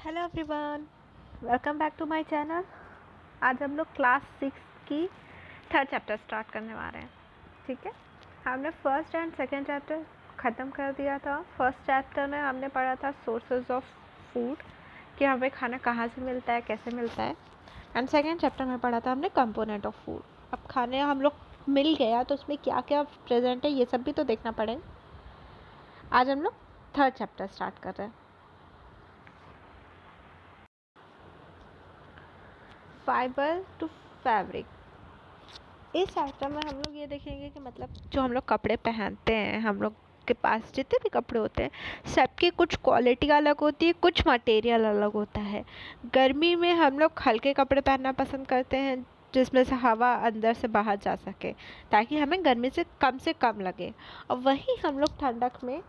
Hello everyone, welcome back to my channel. आज हम लोग क्लास 6 की थर्ड चैप्टर स्टार्ट करने वाले हैं। ठीक है, हमने फर्स्ट एंड सेकंड चैप्टर ख़त्म कर दिया था। फर्स्ट चैप्टर में हमने पढ़ा था सोर्सेज ऑफ फूड, कि हमें खाना कहाँ से मिलता है, कैसे मिलता है। एंड सेकंड चैप्टर में पढ़ा था हमने कंपोनेंट ऑफ फूड। अब खाने हम लोग मिल गया तो उसमें क्या क्या प्रेजेंट है ये सब भी तो देखना पड़ेगा। आज हम लोग थर्ड चैप्टर स्टार्ट कर रहे हैं। Fibre to fabric. इस चैप्टर में हम लोग ये देखेंगे कि मतलब जो हम लोग कपड़े पहनते हैं, हम लोग के पास जितने भी कपड़े होते हैं सबकी कुछ क्वालिटी अलग होती है, कुछ मटेरियल अलग होता है। गर्मी में हम लोग हल्के कपड़े पहनना पसंद करते हैं जिसमें से हवा अंदर से बाहर जा सके, ताकि हमें गर्मी से कम लगे। और वहीं हम लोग ठंडक में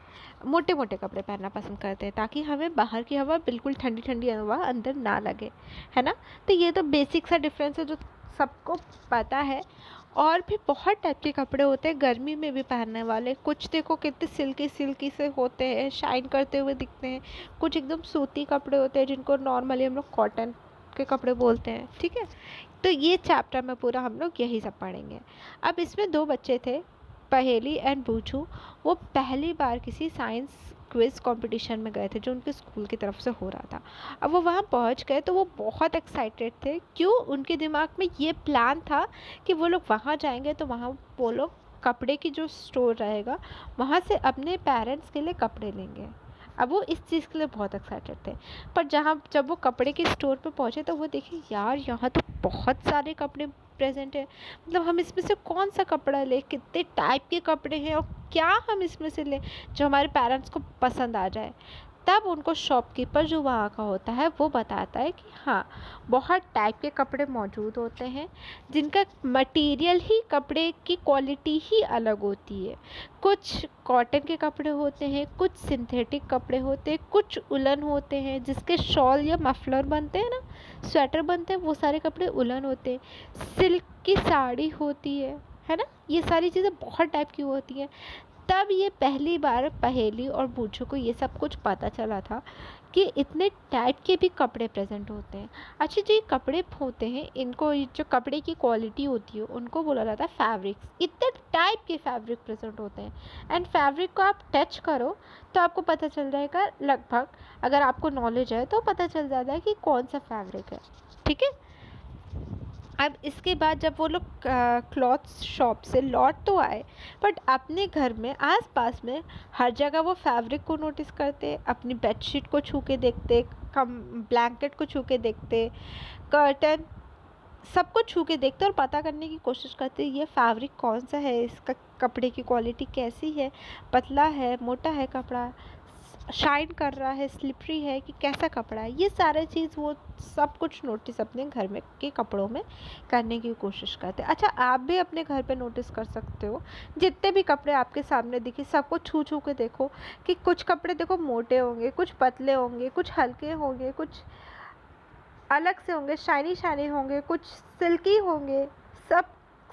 मोटे मोटे कपड़े पहनना पसंद करते हैं, ताकि हमें बाहर की हवा बिल्कुल ठंडी ठंडी हवा अंदर ना लगे, है ना। तो ये तो बेसिक सा डिफरेंस है जो सबको पता है। और भी बहुत टाइप के कपड़े होते हैं गर्मी में भी पहनने वाले। कुछ देखो कितने सिल्की सिल्की से होते हैं, शाइन करते हुए दिखते हैं। कुछ एकदम सूती कपड़े होते हैं जिनको नॉर्मली हम लोग कॉटन के कपड़े बोलते हैं। ठीक है, तो ये चैप्टर में पूरा हम लोग यही सब पढ़ेंगे। अब इसमें दो बच्चे थे, पहेली एंड बूझू। वो पहली बार किसी साइंस क्विज कंपटीशन में गए थे जो उनके स्कूल की तरफ से हो रहा था। अब वो वहाँ पहुँच गए तो वो बहुत एक्साइटेड थे। क्यों? उनके दिमाग में ये प्लान था कि वो लोग वहाँ जाएंगे तो वहाँ वो लोग कपड़े की जो स्टोर रहेगा वहाँ से अपने पेरेंट्स के लिए कपड़े लेंगे। अब वो इस चीज़ के लिए बहुत एक्साइटेड थे। पर जब वो कपड़े के स्टोर पे पहुँचे तो वो देखे यार यहाँ तो बहुत सारे कपड़े प्रेजेंट है। मतलब हम इसमें से कौन सा कपड़ा लें, कितने टाइप के कपड़े हैं और क्या हम इसमें से लें जो हमारे पेरेंट्स को पसंद आ जाए। तब उनको शॉपकीपर जो वहाँ का होता है वो बताता है कि हाँ, बहुत टाइप के कपड़े मौजूद होते हैं जिनका मटेरियल ही, कपड़े की क्वालिटी ही अलग होती है। कुछ कॉटन के कपड़े होते हैं, कुछ सिंथेटिक कपड़े होते हैं, कुछ उलन होते हैं जिसके शॉल या मफलर बनते हैं ना, स्वेटर बनते हैं, वो सारे कपड़े उलन होते हैं। सिल्क की साड़ी होती है ना। ये सारी चीज़ें बहुत टाइप की होती हैं। तब ये पहली बार पहेली और बूझू को ये सब कुछ पता चला था कि इतने टाइप के भी कपड़े प्रेजेंट होते हैं। अच्छा, जो ये कपड़े होते हैं इनको, जो कपड़े की क्वालिटी होती है उनको बोला जाता है फैब्रिक्स। इतने टाइप के फैब्रिक प्रेजेंट होते हैं एंड फैब्रिक को आप टच करो तो आपको पता चल जाएगा लगभग, अगर आपको नॉलेज है तो पता चल जाता है कि कौन सा फैब्रिक है। ठीक है, अब इसके बाद जब वो लोग क्लॉथ शॉप से लौट तो आए, बट अपने घर में आसपास में हर जगह वो फैब्रिक को नोटिस करते, अपनी बेडशीट को छू के देखते, कम ब्लैंकेट को छू के देखते, कर्टन सबको छू के देखते और पता करने की कोशिश करते ये फैब्रिक कौन सा है, इसका कपड़े की क्वालिटी कैसी है, पतला है, मोटा है कपड़ा, शाइन कर रहा है, स्लिपरी है कि कैसा कपड़ा है। ये सारे चीज़ वो सब कुछ नोटिस अपने घर में के कपड़ों में करने की कोशिश करते हैं। अच्छा, आप भी अपने घर पे नोटिस कर सकते हो, जितने भी कपड़े आपके सामने दिखे सबको छू छू के देखो कि कुछ कपड़े देखो मोटे होंगे, कुछ पतले होंगे, कुछ हल्के होंगे, कुछ अलग से होंगे, शाइनी शाइनी होंगे, कुछ सिल्की होंगे। सब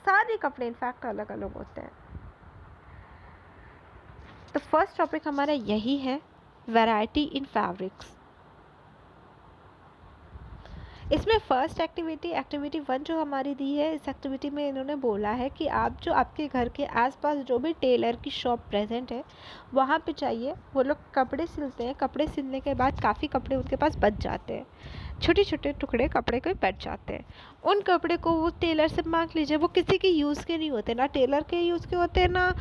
सारे कपड़े इनफैक्ट अलग अलग होते हैं। तो फर्स्ट टॉपिक हमारा यही है, वैरायटी इन फैब्रिक्स। इसमें फर्स्ट एक्टिविटी 1 जो हमारी दी है, इस एक्टिविटी में इन्होंने बोला है कि आप जो आपके घर के आसपास जो भी टेलर की शॉप प्रेजेंट है वहाँ पे चाहिए। वो लोग कपड़े सिलते हैं, कपड़े सिलने के बाद काफ़ी कपड़े उनके पास बच जाते हैं, छोटे छोटे टुकड़े कपड़े के बच जाते हैं। उन कपड़े को वो टेलर से मांग लीजिए। वो किसी के यूज़ के नहीं होते, ना टेलर के यूज़ के होते हैं, ना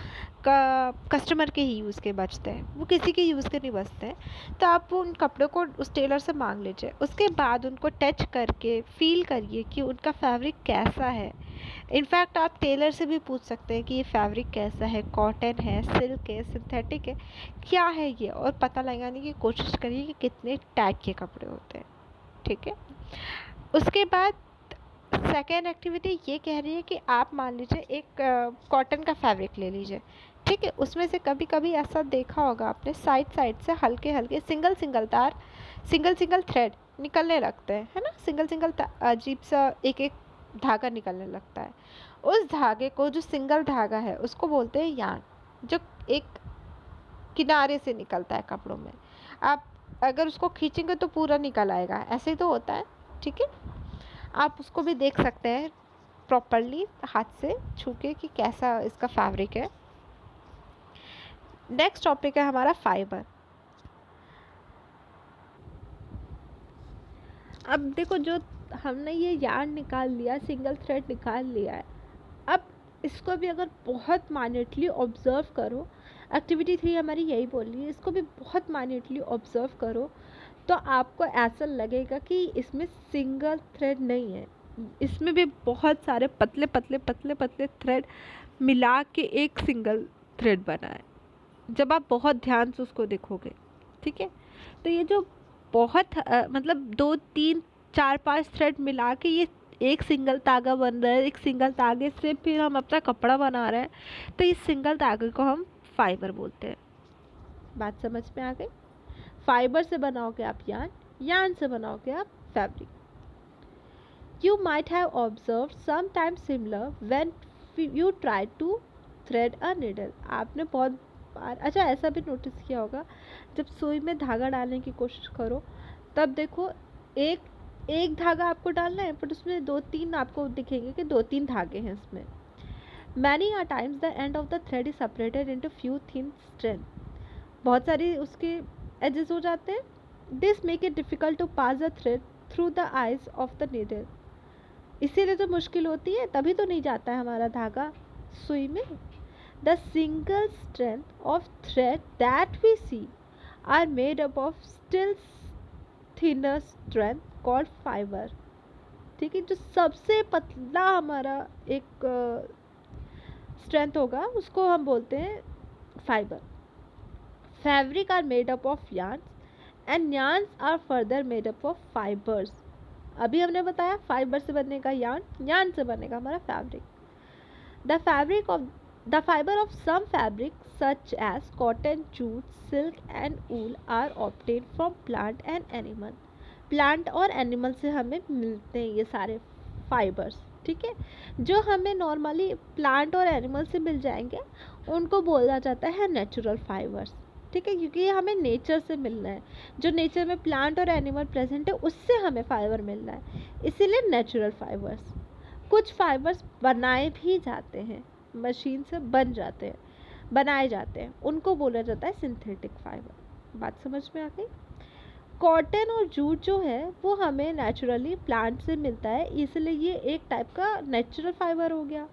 कस्टमर के ही यूज़ के बचते हैं, वो किसी के यूज़ के नहीं बचते हैं। तो आप उन कपड़ों को उस टेलर से मांग लीजिए। उसके बाद उनको टच करके फील करिए कि उनका फैब्रिक कैसा है। इनफैक्ट आप टेलर से भी पूछ सकते हैं कि ये फैब्रिक कैसा है, कॉटन है, सिल्क है, सिंथेटिक है, क्या है ये, और पता लगाने की कोशिश करिए कि कितने टाइप के कपड़े होते हैं। ठीक है, उसके बाद सेकेंड एक्टिविटी ये कह रही है कि आप मान लीजिए एक कॉटन का फैब्रिक ले लीजिए। ठीक है, उसमें से कभी कभी ऐसा देखा होगा आपने, साइड साइड से हल्के हल्के सिंगल सिंगल तार, सिंगल सिंगल थ्रेड निकलने लगते हैं, है ना। सिंगल सिंगल अजीब सा एक एक धागा निकलने लगता है। उस धागे को, जो सिंगल धागा है उसको बोलते हैं यार्न, जो एक किनारे से निकलता है कपड़ों में। आप अगर उसको खींचेंगे तो पूरा निकल आएगा, ऐसे ही तो होता है। ठीक है, आप उसको भी देख सकते हैं प्रॉपरली हाथ से छू के कि कैसा इसका फैब्रिक है। नेक्स्ट टॉपिक है हमारा फाइबर। अब देखो, जो हमने ये यार्न निकाल लिया, सिंगल थ्रेड निकाल लिया है, अब इसको भी अगर बहुत माइन्यूटली ऑब्जर्व करो, एक्टिविटी 3 हमारी यही बोल रही है, इसको भी बहुत माइन्यूटली ऑब्जर्व करो तो आपको ऐसा लगेगा कि इसमें सिंगल थ्रेड नहीं है, इसमें भी बहुत सारे पतले पतले पतले पतले थ्रेड मिला के एक सिंगल थ्रेड बना है, जब आप बहुत ध्यान से उसको देखोगे। ठीक है, तो ये जो बहुत मतलब 2 3 4 5 थ्रेड मिला के ये एक सिंगल धागा बन रहा है, एक सिंगल धागे से फिर हम अपना कपड़ा बना रहे हैं, तो इस सिंगल धागे को हम फाइबर बोलते हैं। बात समझ में आ गई? फाइबर से बनाओगे आप यार्न, यार्न से बनाओगे आप fabric. You might have observed sometimes similar when you try to thread a needle. आपने बहुत बार, अच्छा ऐसा भी नोटिस किया होगा, जब सुई में धागा डालने की कोशिश करो तब देखो एक एक धागा आपको डालना है बट उसमें 2-3 आपको दिखेंगे कि 2-3 धागे हैं इसमें। Many a times the end of the thread is separated into few thin strands. बहुत सारी उसके एजेस हो जाते हैं। This make it difficult to pass the thread through the eyes of the needle. इसीलिए तो मुश्किल होती है, तभी तो नहीं जाता है हमारा धागा सुई में। The single strength of thread that we see are made up of still thinner strength called fibre. ठीक है, जो सबसे पतला हमारा एक स्ट्रेंथ होगा उसको हम बोलते हैं fibre. Fabric are made up of yarns and yarns are further made up of fibres. अभी हमने बताया फाइबर से बनने का यार्न, यार्न से बनेगा हमारा fabric. The fibre of some fabric such as cotton, jute, silk and wool are obtain from plant and animal. Plant और एनिमल से हमें मिलते हैं ये सारे फाइबर्स। ठीक है, जो हमें नॉर्मली प्लांट और एनिमल से मिल जाएंगे उनको बोला जाता है नेचुरल फाइबर्स। ठीक है, क्योंकि ये हमें नेचर से मिलना है, जो नेचर में प्लांट और एनिमल प्रेजेंट है उससे हमें फाइबर मिलना है, इसीलिए नेचुरल फाइबर्स। कुछ फाइबर्स बनाए भी जाते हैं, मशीन से बन जाते हैं, बनाए जाते हैं, उनको बोला जाता है सिंथेटिक फाइबर। बात समझ में आ गई? कॉटन और जूट जो है वो हमें नेचुरली प्लांट से मिलता है, इसलिए ये एक टाइप का नेचुरल फाइबर हो गया।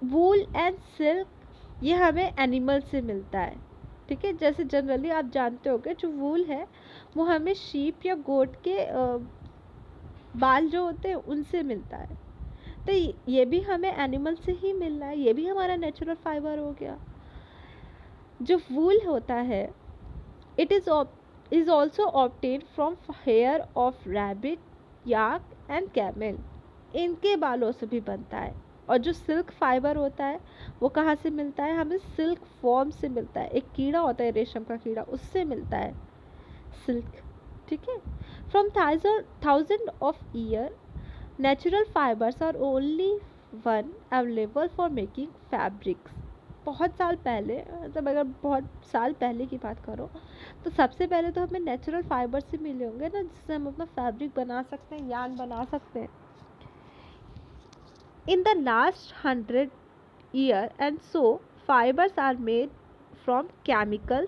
वूल एंड सिल्क ये हमें एनिमल से मिलता है। ठीक है, जैसे जनरली आप जानते होंगे जो वूल है वो हमें शीप या गोट के बाल जो होते हैं उनसे मिलता है, तो ये भी हमें एनिमल से ही मिल रहा है, ये भी हमारा नेचुरल फाइबर हो गया। जो वूल होता है it is also obtain from here of rabbit, yak and camel, इनके बालों से भी बनता है। और जो सिल्क फाइबर होता है वो कहाँ से मिलता है? हमें सिल्क फॉर्म से मिलता है, एक कीड़ा होता है रेशम का कीड़ा, उससे मिलता है सिल्क। ठीक है, from thousand of year natural fibres are only one available for making fabrics. बहुत साल पहले, मतलब अगर बहुत साल पहले की बात करो तो सबसे पहले तो हमें नेचुरल फाइबर से मिले होंगे ना, जिससे हम अपना फैब्रिक बना सकते हैं, यार्न बना सकते हैं। In the last 100 years and so, fibers are made from chemical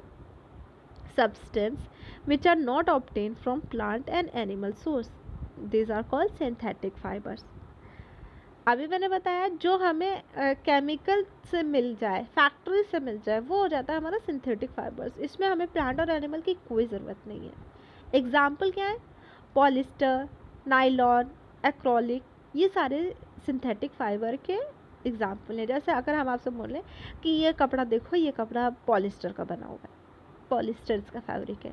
substance which are not obtained from plant and animal source. These are called synthetic fibers. अभी मैंने बताया जो हमें केमिकल से मिल जाए, फैक्ट्री से मिल जाए, वो हो जाता है हमारा सिंथेटिक फाइबर्स। इसमें हमें प्लांट और एनिमल की कोई ज़रूरत नहीं है। एग्जाम्पल क्या है? पॉलिस्टर, नाइलॉन, एक्रोलिक, ये सारे सिंथेटिक फाइबर के एग्जाम्पल हैं। जैसे अगर हम आपसे बोलें कि ये कपड़ा देखो, ये कपड़ा पॉलिस्टर का बना हुआ है, पॉलिस्टर इसका फैब्रिक है,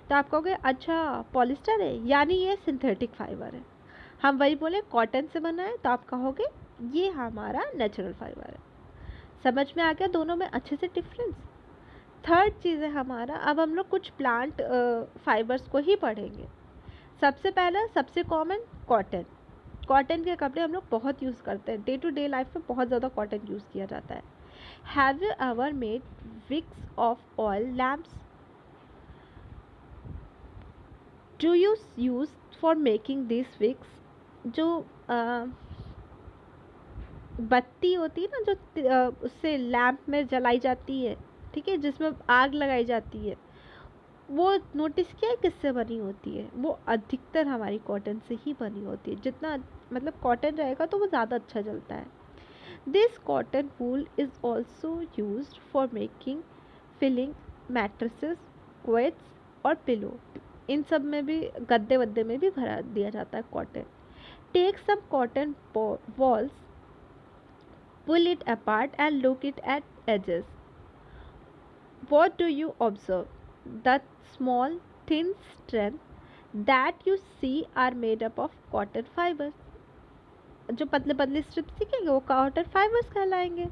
तो आप कहोगे अच्छा पॉलिस्टर है, यानी ये सिंथेटिक फाइबर है। हम वही बोले कॉटन से बना है, तो आप कहोगे ये हमारा नेचुरल फाइबर है। समझ में आ गया दोनों में अच्छे से डिफरेंस? थर्ड चीज़ है हमारा, अब हम लोग कुछ प्लांट फाइबर्स को ही पढ़ेंगे। सबसे पहला, सबसे कॉमन, कॉटन। कॉटन के कपड़े हम लोग बहुत यूज़ करते हैं, डे टू डे लाइफ में बहुत ज़्यादा कॉटन यूज़ किया जाता है। Have you ever made wicks of oil lamps? Do you use for making this wicks? जो बत्ती होती है ना, जो उससे लैंप में जलाई जाती है, ठीक है, जिसमें आग लगाई जाती है, वो नोटिस किया है किससे बनी होती है? वो अधिकतर हमारी कॉटन से ही बनी होती है। जितना मतलब कॉटन रहेगा तो वो ज़्यादा अच्छा जलता है। This cotton wool is also use for making filling mattresses, quilts और पिलो। इन सब में भी, गद्दे वद्दे में भी भरा दिया जाता है cotton. Take some cotton balls, pull it apart and look it at edges. What do you observe? The small, thin strands that you see are made up of cotton fibers. जो पतले पतले स्ट्रिप्स दिखेंगे वो cotton fibres कहलाएंगे।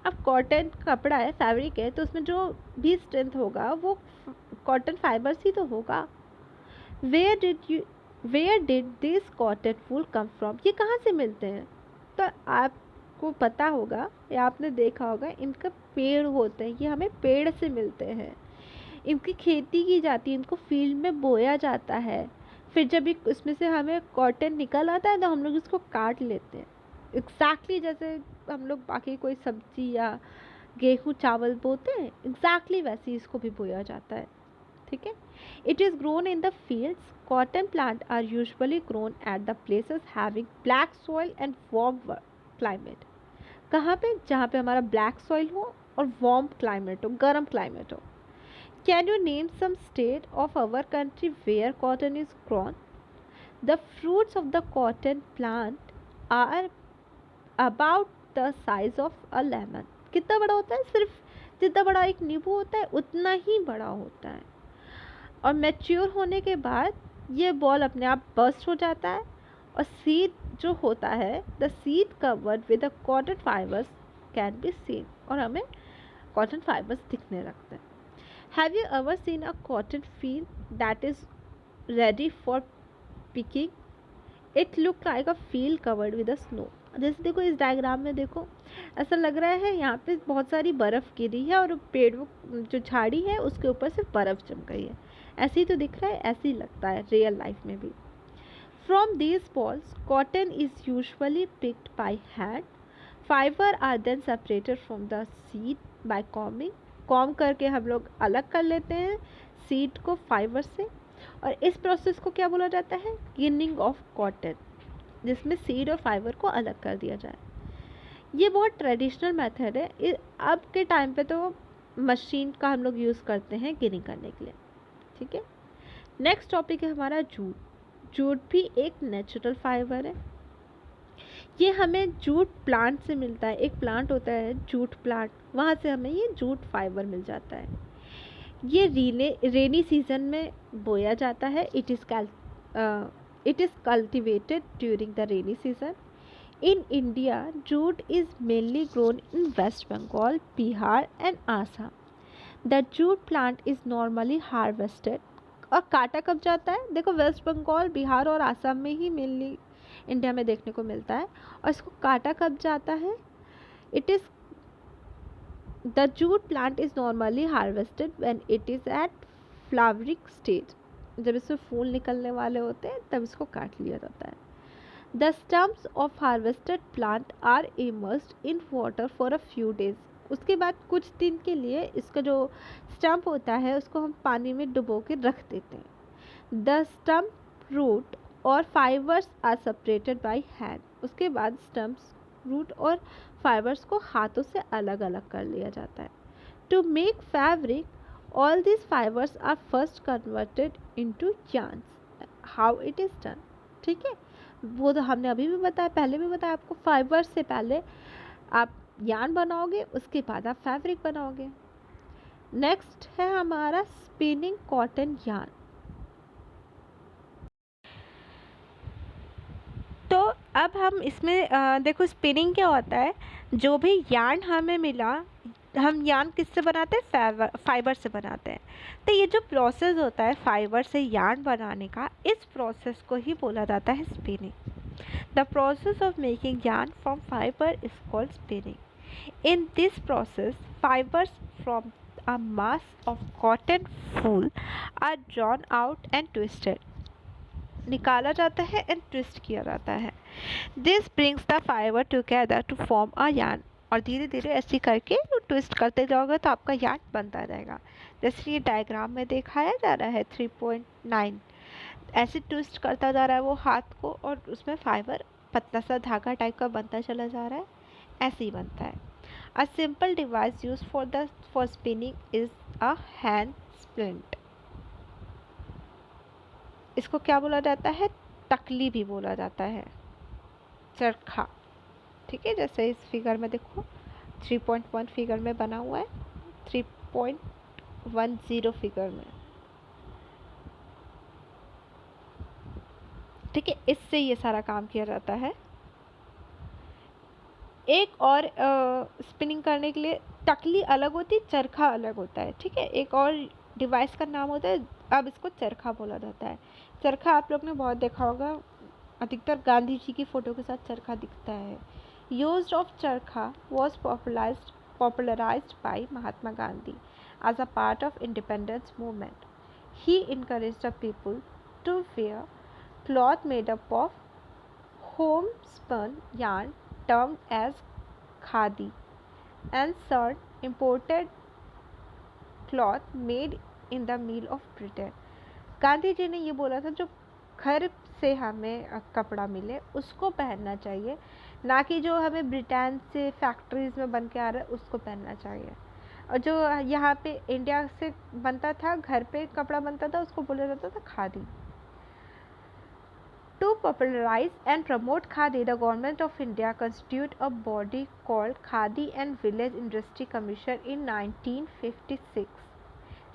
अब cotton कपड़ा है, fabric है, तो उसमें जो भी स्ट्रेंथ होगा वो कॉटन फाइबर्स ही तो होगा। Where did this cotton wool come from? ये कहाँ से मिलते हैं? तो आपको पता होगा या आपने देखा होगा, इनका पेड़ होते हैं, ये हमें पेड़ से मिलते हैं। इनकी खेती की जाती है, इनको फील्ड में बोया जाता है। फिर जब इसमें से हमें कॉटन निकल आता है तो हम लोग इसको काट लेते हैं। एग्जैक्टली जैसे हम लोग बाकी कोई सब्जी या गेहूँ चावल बोते हैं, एग्जैक्टली वैसे ही इसको भी बोया जाता है। ठीक है। It is grown in the fields. Cotton plant are usually grown at the places having black soil and warm climate. कहाँ पे? जहाँ पे हमारा ब्लैक सॉइल हो और वार्म क्लाइमेट हो, गर्म क्लाइमेट हो। Can you name some state of our country where cotton is grown? The fruits of the cotton plant are about the size of a lemon. कितना बड़ा होता है? सिर्फ जितना बड़ा एक नींबू होता है उतना ही बड़ा होता है। और मैच्योर होने के बाद ये बॉल अपने आप बर्स्ट हो जाता है और सीड जो होता है, the seed covered with the cotton fibres can be seen, और हमें कॉटन फाइबर्स दिखने लगते हैं। Have you ever seen a cotton field that is ready for picking? It look like a field covered with a snow. जैसे देखो इस diagram में, देखो ऐसा लग रहा है यहाँ पे बहुत सारी बर्फ़ गिरी है और पेड़ जो झाड़ी है उसके ऊपर से बर्फ़ जम गई है। ऐसे ही तो दिख रहा है, ऐसे ही लगता है रियल लाइफ में भी। From these balls cotton is usually picked by hand. Fibre are then separated from the seed by combing. Comb करके हम लोग अलग कर लेते हैं सीड को फाइबर से, और इस प्रोसेस को क्या बोला जाता है? गिनिंग ऑफ कॉटन, जिसमें सीड और फाइबर को अलग कर दिया जाए। ये बहुत ट्रेडिशनल मेथड है। अब के टाइम पे तो मशीन का हम लोग यूज़ करते हैं गिनिंग करने के लिए। ठीक है। नेक्स्ट टॉपिक है हमारा जूट। जूट भी एक नेचुरल फाइबर है। ये हमें जूट प्लांट से मिलता है। एक प्लांट होता है जूट प्लांट, वहाँ से हमें ये जूट फाइबर मिल जाता है। ये रेनी सीजन में बोया जाता है। It is cultivated during the rainy season. In India, jute is mainly grown in West Bengal, Bihar and Assam. The jute plant is normally harvested. और काटा कब जाता है? देखो वेस्ट बंगाल, बिहार और आसाम में ही मेनली इंडिया में देखने को मिलता है। और इसको काटा कब जाता है? It is the jute plant is normally harvested when it is at flowering stage. जब इसमें फूल निकलने वाले होते हैं तब इसको काट लिया जाता है। The stumps of harvested plant are immersed in water for a few days. उसके बाद कुछ दिन के लिए इसका जो स्टम्प होता है उसको हम पानी में डुबो के रख देते हैं। The stump root और fibers are separated by hand. उसके बाद स्टम्प्स, रूट और फाइबर्स को हाथों से अलग अलग कर लिया जाता है। To make fabric, all these fibers are first converted into yarns. How it is done? ठीक है, वो तो हमने अभी भी बताया, पहले भी बताया आपको। फाइबर से पहले आप यार्न बनाओगे, उसके बाद आप फैब्रिक बनाओगे। नेक्स्ट है हमारा स्पिनिंग कॉटन यार्न। तो अब हम इसमें देखो स्पिनिंग क्या होता है। जो भी यार्न हमें मिला, हम यार्न किससे बनाते हैं? फाइबर से बनाते हैं। तो ये जो प्रोसेस होता है फाइबर से यार्न बनाने का, इस प्रोसेस को ही बोला जाता है spinning. The process of making yarn from fiber is called spinning. In this process, fibers from a mass of cotton wool are drawn out and twisted. निकाला जाता है एंड ट्विस्ट किया जाता है। This brings the fibre together to form a yarn. और धीरे धीरे ऐसे करके ट्विस्ट करते जाओगे तो आपका यार्न बनता रहेगा। जैसे ये डायग्राम में दिखाया जा रहा है 3.9, ऐसे ट्विस्ट करता जा रहा है वो हाथ को और उसमें फाइबर पतला सा धागा टाइप का बनता चला जा रहा है, ऐसे ही बनता है। A simple device use for spinning is a hand splint. इसको क्या बोला जाता है? तकली भी बोला जाता है, चरखा। ठीक है, जैसे इस फिगर में देखो 3.1 फिगर में बना हुआ है, 3.10 फिगर में। ठीक है, इससे ये सारा काम किया जाता है। एक और स्पिनिंग करने के लिए तकली अलग होती है, चरखा अलग होता है। ठीक है, एक और डिवाइस का नाम होता है, अब इसको चरखा बोला जाता है। चरखा आप लोग ने बहुत देखा होगा, अधिकतर गांधी जी की फ़ोटो के साथ चरखा दिखता है। यूज ऑफ चरखा was popularized by Mahatma Gandhi as a part of independence movement. He encouraged the people to wear cloth made up of homespun yarn termed as khadi and sold imported cloth made in the mill of Britain. Gandhi ji ने ये बोला था जो घर से हमें कपड़ा मिले उसको पहनना चाहिए, ना कि जो हमें ब्रिटेन से फैक्ट्रीज में बन के आ रहा है उसको पहनना चाहिए। और जो यहाँ पे इंडिया से बनता था, घर पे कपड़ा बनता था, उसको बोला जाता था khadi. To popularize and promote khadi, the government of India constituted a body called Khadi and Village Industry Commission in 1956.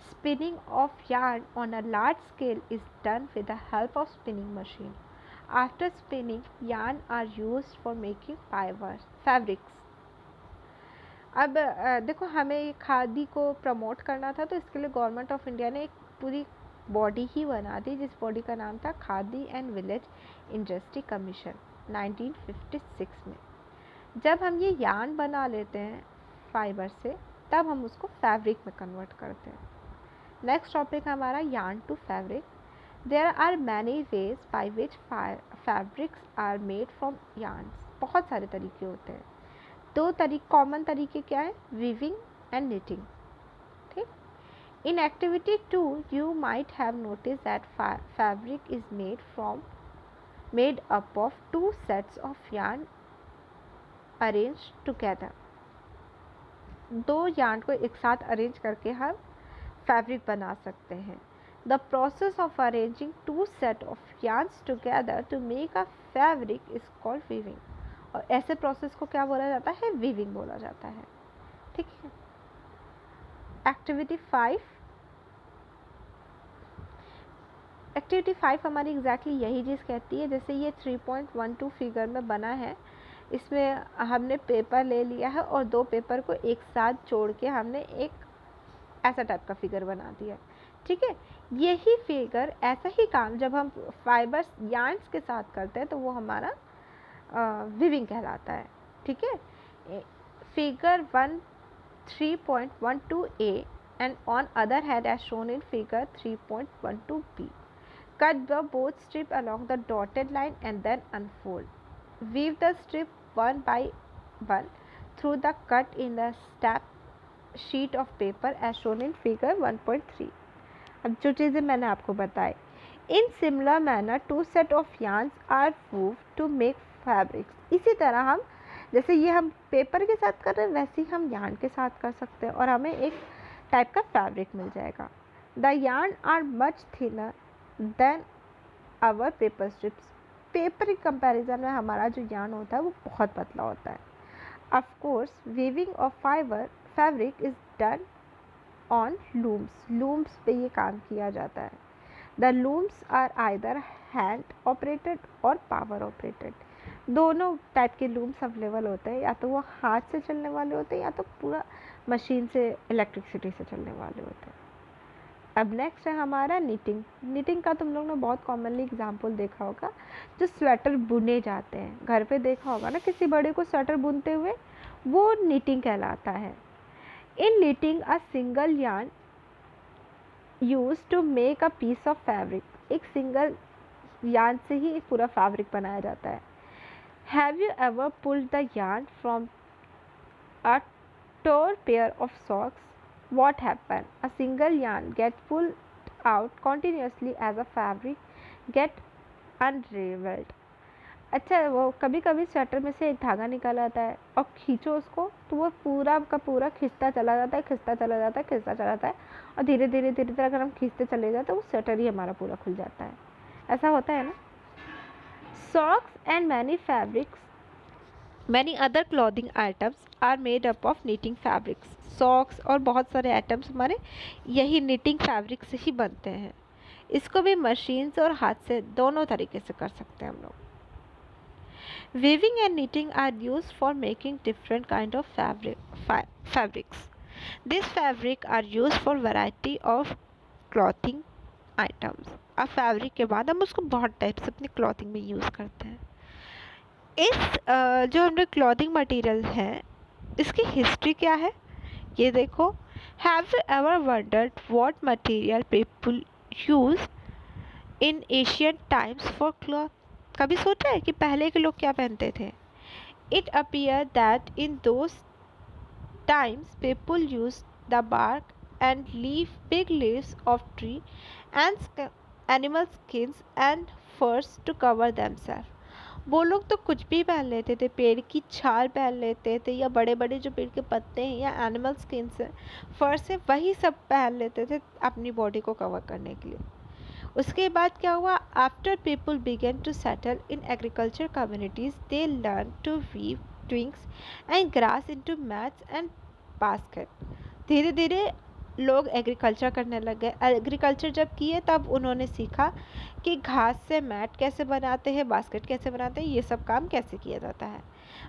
Spinning of yarn on a large scale is done with the help of spinning machine. After spinning, yarn are used for making fabrics. अब देखो, हमें ये खादी को promote करना था, तो इसके लिए गवर्नमेंट ऑफ इंडिया ने एक पूरी बॉडी ही बना दी, जिस बॉडी का नाम था khadi and village industry commission 1956 में। जब हम ये यार्न बना लेते हैं फाइबर से, तब हम उसको फैब्रिक में कन्वर्ट करते हैं। नेक्स्ट टॉपिक हमारा yarn to fabric. There are many ways by which fabrics are made from yarns. बहुत सारे तरीके होते हैं। दो कॉमन तरीके क्या है? Weaving and knitting. ठीक। In activity 2, you might have noticed that fabric is made up of two sets of yarn arranged together. दो yarn को एक साथ अरेंज करके हम फैब्रिक बना सकते हैं। The process of arranging two set of yarns together to make a fabric is called weaving. और ऐसे प्रोसेस को क्या बोला जाता है? वीविंग बोला जाता है। ठीक है। एक्टिविटी 5 हमारी एग्जैक्टली यही चीज़ कहती है। जैसे ये 3.12 फिगर में बना है, इसमें हमने पेपर ले लिया है और दो पेपर को एक साथ जोड़ के हमने एक ऐसा टाइप का फिगर बना दिया। ठीक है, यही फिगर, ऐसा ही काम जब हम फाइबर्स यार्न्स के साथ करते हैं तो वो हमारा वीविंग कहलाता है। ठीक है, figure 3.12a and on other hand as shown in figure 3.12b. Cut the both strip along the dotted line and then unfold. Weave the strip one by one through the cut in the step sheet of paper as shown in figure 1.3. अब जो चीज़ें मैंने आपको बताई, in similar manner two set of yarns are woven to make fabrics. इसी तरह हम, जैसे ये हम पेपर के साथ कर रहे हैं, वैसे ही हम यार्न के साथ कर सकते हैं और हमें एक टाइप का फैब्रिक मिल जाएगा। The yarn are much thinner than our paper strips. Paper के कंपैरिजन में हमारा जो यार्न होता है वो बहुत पतला होता है। Of course weaving of fabric is done on looms पे ये काम किया जाता है। The looms are either hand operated और पावर ऑपरेटेड। दोनों टाइप के लूम्स अवेलेबल होते हैं, या तो वो हाथ से चलने वाले होते हैं या तो पूरा मशीन से, इलेक्ट्रिसिटी से चलने वाले होते हैं। अब नेक्स्ट है हमारा निटिंग। निटिंग का तुम लोग ने बहुत कॉमनली एग्जांपल देखा होगा, जो स्वेटर बुने जाते हैं, घर पे देखा होगा ना किसी बड़े को स्वेटर बुनते हुए, वो निटिंग कहलाता है। In knitting a single yarn use to make a piece of fabric. एक सिंगल यार्न से ही पूरा फैब्रिक बनाया जाता है। Have you ever pulled the yarn from a tore pair of socks? What happened? A single yarn gets pulled out continuously as a fabric get unraveled. अच्छा, वो कभी कभी स्वेटर में से एक धागा निकल आता है और खींचो उसको तो वो पूरा का पूरा खिंचता चला जाता है, खिंचता चला जाता है, खिंचता चला जाता है, और धीरे धीरे धीरे धीरे अगर हम खींचते चले जाए तो वो स्वेटर ही हमारा पूरा खुल जाता है। ऐसा होता है ना। Socks and many other clothing items are made up of knitting fabrics. Socks और बहुत सारे आइटम्स हमारे यही नीटिंग फैब्रिक से ही बनते हैं। इसको भी मशीन से और हाथ से दोनों तरीके से कर सकते हैं हम लोग। Weaving and knitting are used for making different kind of fabrics. These fabric are used for variety of clothing items. अब फैब्रिक के बाद हम उसको बहुत टाइप से अपनी क्लॉथिंग में यूज़ करते हैं। इस जो हमारे क्लॉथिंग मटेरियल है इसकी हिस्ट्री क्या है ये देखो। Have you ever wondered what material people use in Asian times for cloth? कभी सोचा है कि पहले के लोग क्या पहनते थे? It appear that in those times people use the bark and big leaves of tree and animal skins and furs to cover themself. वो लोग तो कुछ भी पहन लेते थे, पेड़ की छाल पहन लेते थे या बड़े बड़े जो पेड़ के पत्ते हैं या एनिमल स्किन से फर से वही सब पहन लेते थे अपनी बॉडी को कवर करने के लिए। उसके बाद क्या हुआ? After people began to settle in agriculture communities they learn to weave twigs and grass into mats and basket. धीरे धीरे लोग एग्रीकल्चर करने लग गए। एग्रीकल्चर जब किए तब उन्होंने सीखा कि घास से मैट कैसे बनाते हैं, बास्केट कैसे बनाते हैं, ये सब काम कैसे किया जाता है।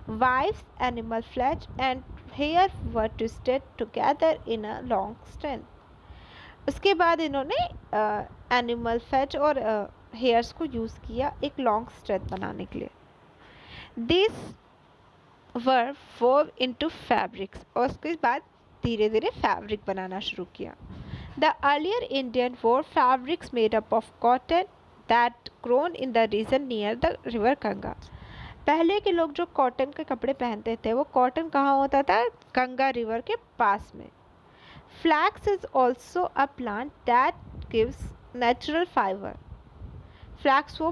Wives animal flesh and hair were twisted together in a long strand. उसके बाद इन्होंने एनिमल फैट और हेयर्स को यूज़ किया एक लॉन्ग स्ट्रेथ बनाने के लिए। This were wove into fabrics, और उसके बाद धीरे धीरे फैब्रिक बनाना शुरू किया। The earlier Indian wore fabrics made up of cotton that grown in the region near the river Ganga. पहले के लोग जो कॉटन के कपड़े पहनते थे वो कॉटन कहाँ होता था? गंगा रिवर के पास में। Flax is also a plant that gives natural fiber. Flax वो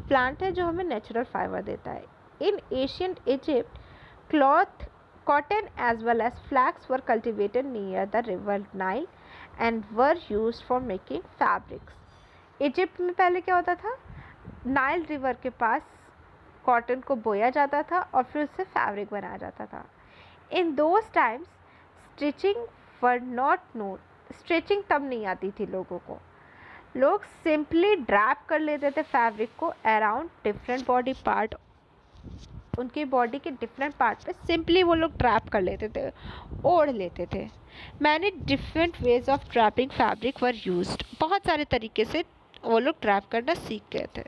plant है जो हमें natural fiber देता है। In ancient Egypt, cloth, cotton as well as flax were cultivated near the river Nile and were used for making fabrics. Egypt में पहले क्या होता था? नाइल रिवर के पास कॉटन को बोया जाता था और फिर उससे फैब्रिक बनाया जाता था। इन those times stitching were not known. Stitching तब नहीं आती थी लोगों को। लोग सिंपली ड्रैप कर लेते थे फैब्रिक को अराउंड डिफरेंट बॉडी पार्ट। उनकी बॉडी के डिफरेंट पार्ट पे सिंपली वो लोग ड्रैप कर लेते थे, ओढ़ लेते थे। Many different ways of draping fabric were used. बहुत सारे तरीके से वो लोग ड्रैप करना सीख गए थे।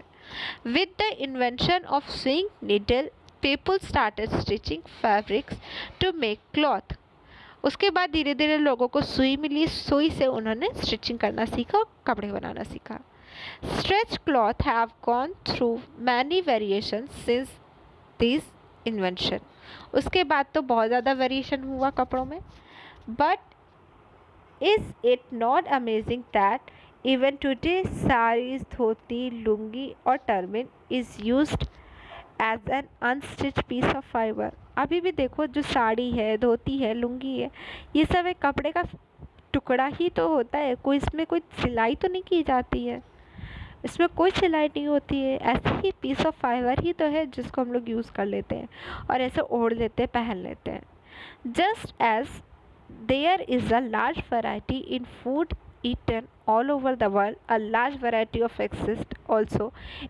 With the invention of sewing needle people started stitching fabrics to make cloth. उसके बाद धीरे धीरे लोगों को सुई मिली, सुई से उन्होंने स्टिचिंग करना सीखा और कपड़े बनाना सीखा। Stretch cloth have gone through many variation since this invention. उसके बाद तो बहुत ज़्यादा वेरिएशन हुआ कपड़ों में। But is it not amazing that even today saris, dhoti, lungi और turban is used as an unstitch piece of fibre. अभी भी देखो जो साड़ी है, धोती है, लुंगी है, ये सब एक कपड़े का टुकड़ा ही तो होता है। कोई इसमें कोई सिलाई तो नहीं की जाती है, इसमें कोई सिलाई नहीं होती है। ऐसे ही पीस ऑफ फाइबर ही तो है जिसको हम लोग यूज़ कर लेते हैं और ऐसे ओढ़ लेते हैं, पहन लेते हैं। Just as there is a large variety in food eaten all over the world, a large variety of exist also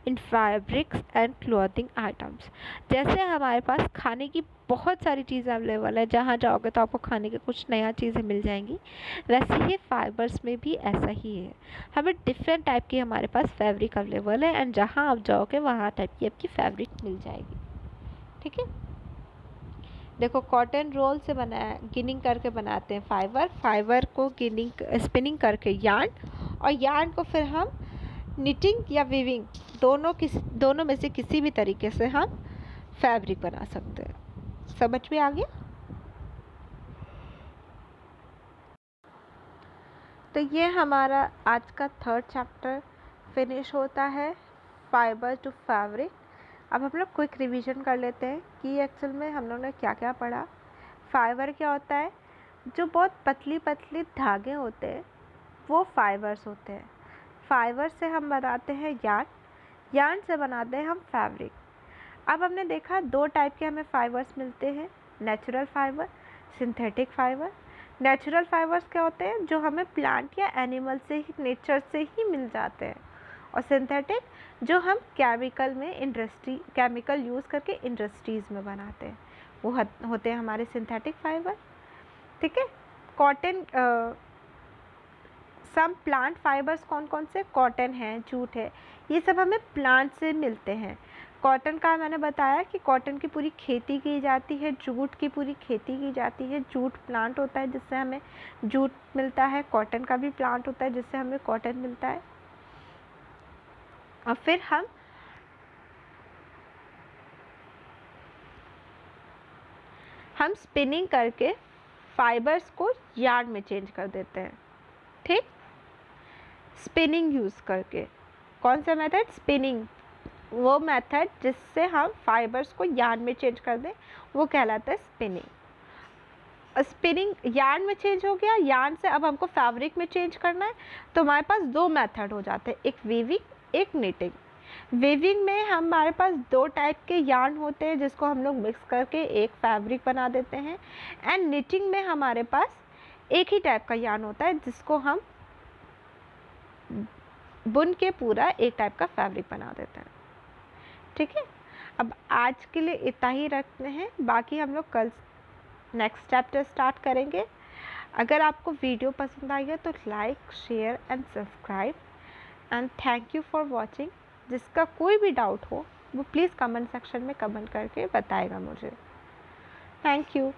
in fabrics and clothing items. जैसे हमारे पास खाने की बहुत सारी चीज़ें अवेलेबल है, जहाँ जाओगे तो आपको खाने की कुछ नया चीज़ें मिल जाएंगी, वैसे ही फाइबर्स में भी ऐसा ही है। हमें डिफरेंट टाइप की हमारे पास फैब्रिक अवेलेबल है एंड जहाँ आप जाओगे वहाँ टाइप की आपकी फैब्रिक मिल जाएगी। ठीक है, देखो कॉटन रोल से बनाया, गिनिंग करके बनाते हैं फाइबर, फाइबर को गिनिंग स्पिनिंग करके यार्न, और यार्न को फिर हम निटिंग या वीविंग दोनों में से किसी भी तरीके से हम फैब्रिक बना सकते हैं। समझ में आ गया? तो ये हमारा आज का 3rd चैप्टर फिनिश होता है, फाइबर टू फैब्रिक। अब हम लोग क्विक रिवीजन कर लेते हैं कि एक्चुअल में हम लोग ने क्या क्या पढ़ा। फाइबर क्या होता है? जो बहुत पतली पतली धागे होते हैं वो फाइबर्स होते हैं। फाइबर से हम बनाते हैं यार्न से बनाते हैं हम फैब्रिक। अब हमने देखा 2 टाइप के हमें फाइबर्स मिलते हैं, natural fibre, synthetic fibre. Natural fibres क्या होते हैं? जो हमें प्लांट या एनिमल से ही, नेचर से ही मिल जाते हैं। और सिंथेटिक जो हम केमिकल यूज़ करके इंडस्ट्रीज़ में बनाते हैं, वो होते हैं हमारे सिंथेटिक फाइबर। ठीक है। कॉटन, सम प्लांट फाइबर्स कौन कौन से? कॉटन है, जूट है, ये सब हमें प्लांट से मिलते हैं। कॉटन का मैंने बताया कि कॉटन की पूरी खेती की जाती है, जूट की पूरी खेती की जाती है। जूट प्लांट होता है जिससे हमें जूट मिलता है, कॉटन का भी प्लांट होता है जिससे हमें कॉटन मिलता है। और फिर हम स्पिनिंग करके फाइबर्स को यार्न में चेंज कर देते हैं। ठीक, स्पिनिंग यूज़ करके। कौन सा मेथड? स्पिनिंग। वो मेथड जिससे हम फाइबर्स को यार्न में चेंज कर दें वो कहलाता है स्पिनिंग। स्पिनिंग यार्न में चेंज हो गया, यार्न से अब हमको फैब्रिक में चेंज करना है, तो हमारे पास 2 मेथड हो जाते हैं, एक वीविंग, एक निटिंग। वीविंग में हमारे पास 2 टाइप के यार्न होते हैं जिसको हम लोग मिक्स करके एक फैब्रिक बना देते हैं। एंड निटिंग में हमारे पास एक ही टाइप का यार्न होता है जिसको हम बुन के पूरा एक टाइप का फैब्रिक बना देते हैं। ठीक है। अब आज के लिए इतना ही रखते हैं, बाकी हम लोग कल नेक्स्ट चैप्टर स्टार्ट करेंगे। अगर आपको वीडियो पसंद आई है तो like, share and subscribe and thank you for watching. जिसका कोई भी डाउट हो वो प्लीज़ कमेंट सेक्शन में कमेंट करके बताएगा मुझे। Thank you.